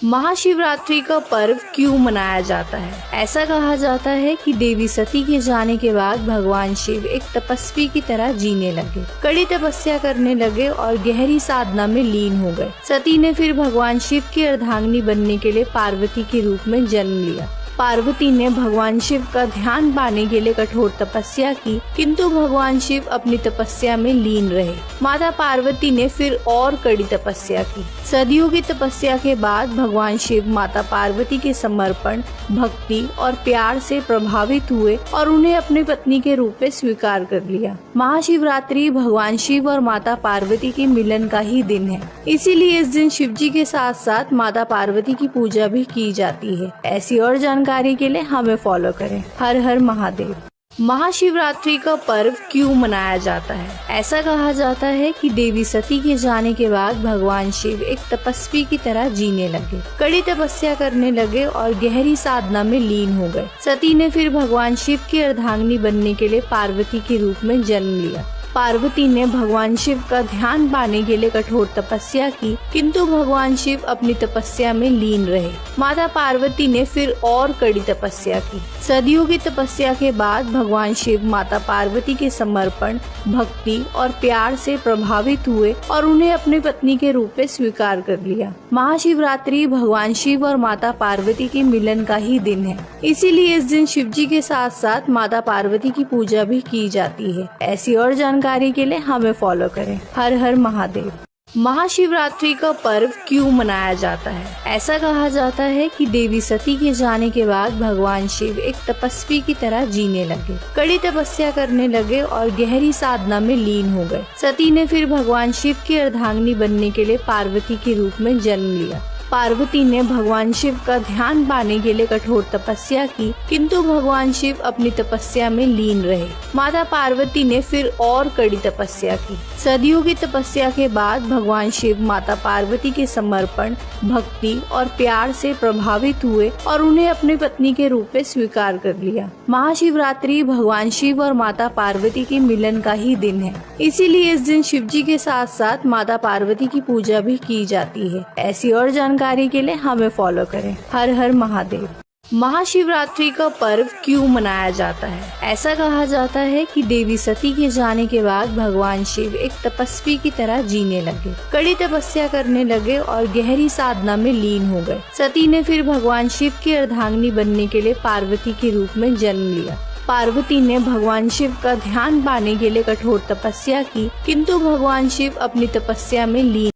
महाशिवरात्रि का पर्व क्यों मनाया जाता है? ऐसा कहा जाता है कि देवी सती के जाने के बाद भगवान शिव एक तपस्वी की तरह जीने लगे, कड़ी तपस्या करने लगे और गहरी साधना में लीन हो गए। सती ने फिर भगवान शिव की अर्धांगिनी बनने के लिए पार्वती के रूप में जन्म लिया। पार्वती ने भगवान शिव का ध्यान पाने के लिए कठोर तपस्या की, किंतु भगवान शिव अपनी तपस्या में लीन रहे। माता पार्वती ने फिर और कड़ी तपस्या की। सदियों की तपस्या के बाद भगवान शिव माता पार्वती के समर्पण, भक्ति और प्यार से प्रभावित हुए और उन्हें अपनी पत्नी के रूप में स्वीकार कर लिया। महाशिवरात्रि भगवान शिव और माता पार्वती के मिलन का ही दिन है, इसीलिए इस दिन शिव जी के साथ साथ माता पार्वती की पूजा भी की जाती है। ऐसी और जानकारी के लिए हमें फॉलो करें। हर हर महादेव। महाशिवरात्रि का पर्व क्यों मनाया जाता है? ऐसा कहा जाता है कि देवी सती के जाने के बाद भगवान शिव एक तपस्वी की तरह जीने लगे, कड़ी तपस्या करने लगे और गहरी साधना में लीन हो गए। सती ने फिर भगवान शिव की अर्धांगिनी बनने के लिए पार्वती के रूप में जन्म लिया। पार्वती ने भगवान शिव का ध्यान पाने के लिए कठोर तपस्या की, किंतु भगवान शिव अपनी तपस्या में लीन रहे। माता पार्वती ने फिर और कड़ी तपस्या की। सदियों की तपस्या के बाद भगवान शिव माता पार्वती के समर्पण, भक्ति और प्यार से प्रभावित हुए और उन्हें अपनी पत्नी के रूप में स्वीकार कर लिया। महाशिवरात्रि भगवान शिव और माता पार्वती के मिलन का ही दिन है, इसीलिए इस दिन शिव जी के साथ साथ माता पार्वती की पूजा भी की जाती है। ऐसी और जानकारी के लिए हमें फॉलो करें। हर हर महादेव। महाशिवरात्रि का पर्व क्यों मनाया जाता है? ऐसा कहा जाता है कि देवी सती के जाने के बाद भगवान शिव एक तपस्वी की तरह जीने लगे, कड़ी तपस्या करने लगे और गहरी साधना में लीन हो गए। सती ने फिर भगवान शिव की अर्धांगिनी बनने के लिए पार्वती के रूप में जन्म लिया। पार्वती ने भगवान शिव का ध्यान पाने के लिए कठोर तपस्या की, किंतु भगवान शिव अपनी तपस्या में लीन रहे। माता पार्वती ने फिर और कड़ी तपस्या की। सदियों की तपस्या के बाद भगवान शिव माता पार्वती के समर्पण, भक्ति और प्यार से प्रभावित हुए और उन्हें अपनी पत्नी के रूप में स्वीकार कर लिया। महाशिवरात्रि भगवान शिव और माता पार्वती के मिलन का ही दिन है, इसीलिए इस दिन शिव जी के साथ साथ माता पार्वती की पूजा भी की जाती है। ऐसी और जानकारी के लिए हमें फॉलो करें। हर हर महादेव। महाशिवरात्रि का पर्व क्यों मनाया जाता है? ऐसा कहा जाता है कि देवी सती के जाने के बाद भगवान शिव एक तपस्वी की तरह जीने लगे, कड़ी तपस्या करने लगे और गहरी साधना में लीन हो गए। सती ने फिर भगवान शिव की अर्धांगिनी बनने के लिए पार्वती के रूप में जन्म लिया। पार्वती ने भगवान शिव का ध्यान पाने के लिए कठोर तपस्या की, किंतु भगवान शिव अपनी तपस्या में लीन